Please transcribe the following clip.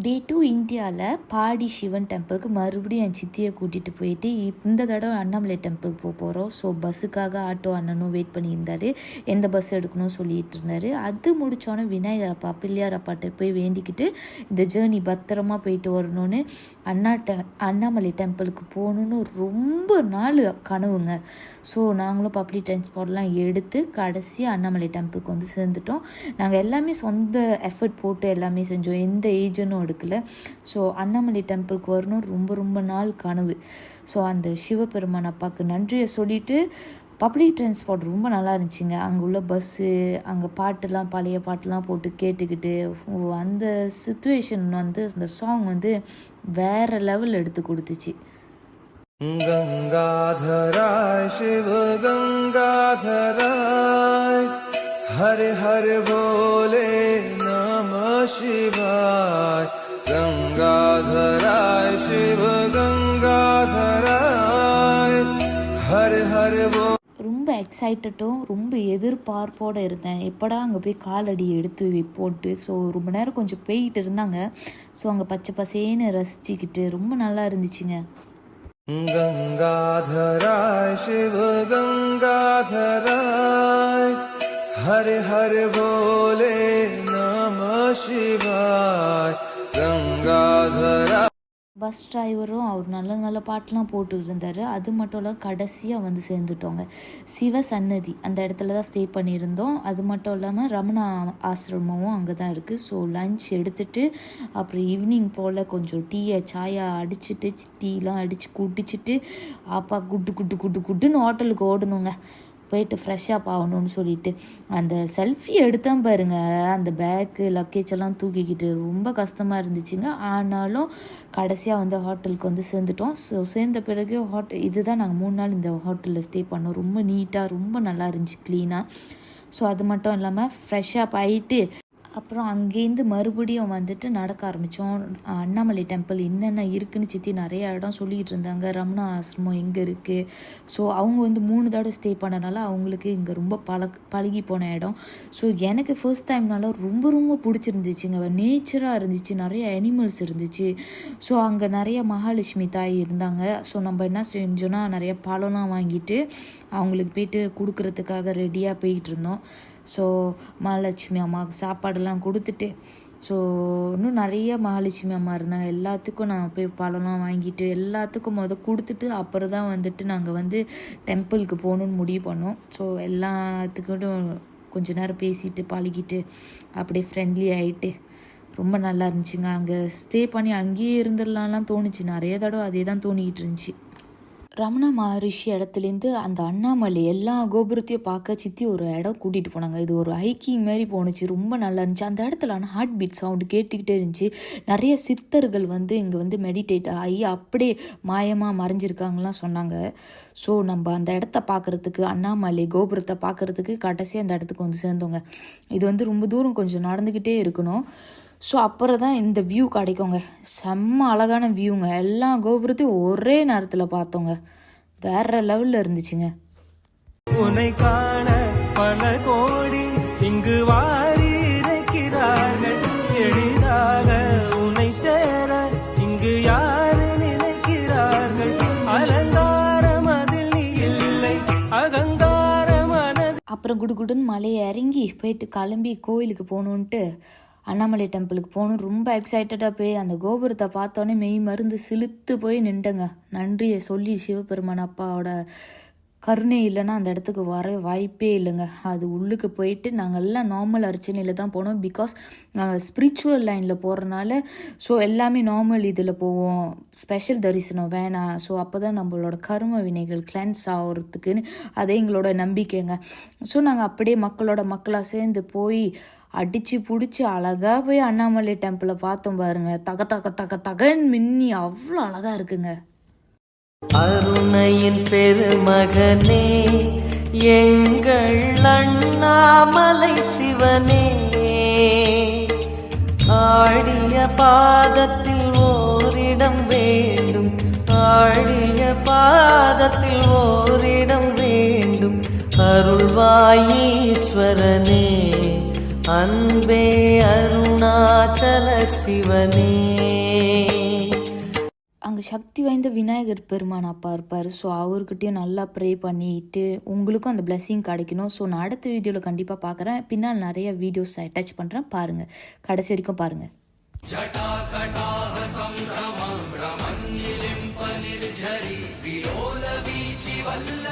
டே 2 இந்தியாவில் பாடி சிவன் டெம்பிளுக்கு மறுபடியும் என் சித்தியை கூட்டிகிட்டு போயிட்டு இந்த தடவை அண்ணாமலை டெம்பிளுக்கு போகிறோம். ஸோ பஸ்ஸுக்காக ஆட்டோ அண்ணனும் வெயிட் பண்ணியிருந்தார், எந்த பஸ் எடுக்கணும்னு சொல்லிட்டு இருந்தார். அது முடித்தோன்னே விநாயகர் அப்பா பிள்ளையார் அப்பாட்ட போய் வேண்டிக்கிட்டு இந்த ஜேர்னி பத்திரமா போயிட்டு வரணும்னு அண்ணாமலை டெம்பிளுக்கு போகணுன்னு ரொம்ப நாள் கனவுங்க. ஸோ நாங்களும் பப்ளிக் டிரான்ஸ்போர்ட்லாம் எடுத்து கடைசியாக அண்ணாமலை டெம்பிளுக்கு வந்து சேர்ந்துட்டோம். நாங்கள் எல்லாமே சொந்த எஃபர்ட் போட்டு எல்லாமே செஞ்சோம், எந்த ஏஜென்ட்டும் எடுக்கல. ஸோ அண்ணாமலை டெம்பிளுக்கு வரணும் ரொம்ப நாள் கனவு. ஸோ அந்த சிவபெருமான் அப்பாவுக்கு நன்றியை சொல்லிவிட்டு பப்ளிக் டிரான்ஸ்போர்ட் ரொம்ப நல்லா இருந்துச்சுங்க. அங்கே உள்ள பஸ்ஸு, அங்கே பாட்டுலாம் பழைய பாட்டுலாம் போட்டு கேட்டுக்கிட்டு அந்த சிச்சுவேஷன் வந்து அந்த சாங் வந்து வேறு லெவல் எடுத்து கொடுத்துச்சு. गंगाधराय शिव गंगाधराय हर हर बोले नमः शिवाय गंगाधराय शिव गंगाधराय हर हर बोले. ரொம்ப எக்ஸைட்டடும் ரொம்ப எதிர்பார்ப்போடு இருந்தேன், எப்படா அங்கே போய் காலடி எடுத்து போட்டு. ஸோ ரொம்ப நேரம் கொஞ்சம் போயிட்டு இருந்தாங்க. ஸோ அங்கே பச்சை பசேன்னு ரசிச்சுக்கிட்டு ரொம்ப நல்லா இருந்துச்சுங்க. गंगाधराय शिव गंगाधराय हर हर बोले नमः शिवाय गंगाधराय. பஸ் டிரைவரும் அவர் நல்ல பாட்டெலாம் போட்டு இருந்தார். அது மட்டும் இல்லை, கடைசியாக வந்து சேர்ந்துட்டோங்க சிவ சன்னதி, அந்த இடத்துல தான் ஸ்டே பண்ணியிருந்தோம். அது மட்டும் இல்லாமல் ரமணா ஆசிரமமும் அங்கே தான் இருக்குது. ஸோ லன்ச் எடுத்துகிட்டு அப்புறம் ஈவினிங் போல் கொஞ்சம் சாயா அடிச்சுட்டு டீலாம் அடித்து குடிச்சிட்டு அப்பா குட்டுன்னு ஹோட்டலுக்கு ஓடணுங்க. போயிட்டு ஃப்ரெஷ்ஷாக ஆகணும்னு சொல்லிட்டு அந்த செல்ஃபி எடுத்தேன் பாருங்க, அந்த பேக்கு லக்கேஜ் எல்லாம் தூக்கிக்கிட்டு ரொம்ப கஷ்டமாக இருந்துச்சுங்க. ஆனாலும் கடைசியாக வந்து ஹோட்டலுக்கு வந்து சேர்ந்துட்டோம். ஸோ சேர்ந்த பிறகு இதுதான் நாங்கள் 3 நாள் இந்த ஹோட்டலில் ஸ்டே பண்ணோம். ரொம்ப நீட்டாக ரொம்ப நல்லா இருந்துச்சு, க்ளீனாக. ஸோ அது மட்டும் இல்லாமல் ஃப்ரெஷ்ஷாக ஆகிட்டு அப்புறம் அங்கேருந்து மறுபடியும் வந்துட்டு நடக்க ஆரம்பித்தோம். அண்ணாமலை டெம்பிள் என்னென்ன இருக்குதுன்னு சித்தி நிறைய இடம் சொல்லிகிட்டு இருந்தாங்க. ரமணா ஆசிரமம் எங்கே இருக்குது. ஸோ அவங்க வந்து 3 தடவை ஸ்டே பண்ணனால அவங்களுக்கு இங்கே ரொம்ப பழகி போன இடம். ஸோ எனக்கு ஃபர்ஸ்ட் டைம்னால ரொம்ப பிடிச்சிருந்துச்சுங்க. நேச்சராக இருந்துச்சு, நிறைய அனிமல்ஸ் இருந்துச்சு. ஸோ அங்கே நிறைய மகாலட்சுமி தாய் இருந்தாங்க. ஸோ நம்ம என்ன செஞ்சோன்னா நிறைய பழம்லாம் வாங்கிட்டு அவங்களுக்கு போயிட்டு கொடுக்குறதுக்காக ரெடியாக போயிட்டு இருந்தோம். ஸோ மகாலட்சுமி அம்மாவுக்கு சாப்பாடெல்லாம் கொடுத்துட்டு, ஸோ இன்னும் நிறைய மகாலட்சுமி அம்மா இருந்தாங்க. எல்லாத்துக்கும் நான் போய் பழம்லாம் வாங்கிட்டு எல்லாத்துக்கும் கொடுத்துட்டு அப்புறம் தான் வந்துட்டு நாங்கள் வந்து டெம்பிளுக்கு போகணுன்னு முடிவு பண்ணோம். ஸோ எல்லாத்துக்கிட்டும் கொஞ்ச நேரம் பேசிட்டு பழகிட்டு அப்படியே ஃப்ரெண்ட்லி ஆகிட்டு ரொம்ப நல்லா இருந்துச்சுங்க. அங்கே ஸ்டே பண்ணி அங்கேயே இருந்துடலாம்லாம் தோணுச்சு, நிறைய தடவை அதே தான் தோணிக்கிட்டு இருந்துச்சு. ரமணா மகரிஷி இடத்துலேருந்து அந்த அண்ணாமலை எல்லா கோபுரத்தையும் பார்க்க சித்தி ஒரு இடம் கூட்டிகிட்டு போனாங்க. இது ஒரு ஹைக்கிங் மாதிரி போணுச்சு, ரொம்ப நல்லா இருந்துச்சு. அந்த இடத்துல ஆனால் ஹார்ட் பீட் சவுண்டு கேட்டுக்கிட்டே இருந்துச்சு. நிறைய சித்தர்கள் வந்து இங்கே வந்து மெடிடேட் ஆகி அப்படியே மாயமாக மறைஞ்சிருக்காங்கலாம் சொன்னாங்க. ஸோ நம்ம அந்த இடத்த பார்க்குறதுக்கு, அண்ணாமலை கோபுரத்தை பார்க்குறதுக்கு கடைசியாக அந்த இடத்துக்கு வந்து சேர்ந்தோங்க. இது வந்து ரொம்ப தூரம் கொஞ்சம் நடந்துக்கிட்டே இருக்கணும். ஸோ அப்புறம் தான் இந்த வியூ கிடைக்குங்க. செம்ம அழகான வியூங்க. எல்லா கோபுரத்தையும் ஒரே நேரத்தில் பார்த்தோங்க, வேற லெவலில் இருந்துச்சுங்க. உன்னை காண பல கோடி இங்கு வாரி இருக்கிறார்கள், எளிதாக உன்னை சேர இங்கு யாரு நினைக்கிறார்கள், அலங்காரம் அதில் நீ இல்லை அகங்காரம் மனது. அப்புறம் குடுன்னு மலையை இறங்கி போயிட்டு கிளம்பி கோயிலுக்கு போகணுன்ட்டு அண்ணாமலை டெம்பிளுக்கு போகணும் ரொம்ப எக்ஸைட்டடாக போய் அந்த கோபுரத்தை பார்த்தோன்னே மெய் மருந்து சிலுத்து போய் நின்றுங்க. நன்றியை சொல்லி சிவபெருமான் அப்பாவோட கருணை இல்லைன்னா அந்த இடத்துக்கு வர வாய்ப்பே இல்லைங்க. அது உள்ளுக்கு போயிட்டு நாங்கள் எல்லாம் நார்மல் அர்ச்சனையில் தான் போனோம். பிகாஸ் நாங்கள் ஸ்பிரிச்சுவல் லைனில் போகிறனால ஸோ எல்லாமே நார்மல் இதில் போவோம், ஸ்பெஷல் தரிசனம் வேணாம். ஸோ அப்போ தான் நம்மளோட கர்ம வினைகள் கிளென்ஸ் ஆகிறதுக்குன்னு அதே எங்களோட நம்பிக்கைங்க. ஸோ நாங்கள் அப்படியே மக்களாக சேர்ந்து போய் அடித்து பிடிச்சி அழகாக போய் அண்ணாமலை டெம்பிளை பார்த்தோம் பாருங்க. தகன்னு மின்னி அவ்வளோ அழகாக இருக்குங்க. அருணையின் பெருமகனே எங்கள் அண்ணாமலை சிவனே, ஆடிய பாதத்தில் ஓரிடம் வேண்டும், ஆடிய பாதத்தில் ஓரிடம் வேண்டும், அருள்வாயீஸ்வரனே அன்பே அருணாச்சல சிவனே. அங்கே சக்தி வாய்ந்த விநாயகர் பெருமான் அப்பா இருப்பார். ஸோ அவர்கிட்டயும் நல்லா ப்ரே பண்ணிட்டு உங்களுக்கும் அந்த பிளெஸிங் கிடைக்கணும். ஸோ நான் அடுத்த வீடியோவில் கண்டிப்பாக பார்க்குறேன். பின்னால் நிறைய வீடியோஸ் அட்டாச் பண்ணுறேன், பாருங்கள், கடைசி வரைக்கும் பாருங்கள். जटाकटाह संभ्रमं भ्रमन्निलिम्प निर्झरि विलोलवीचि वल्ल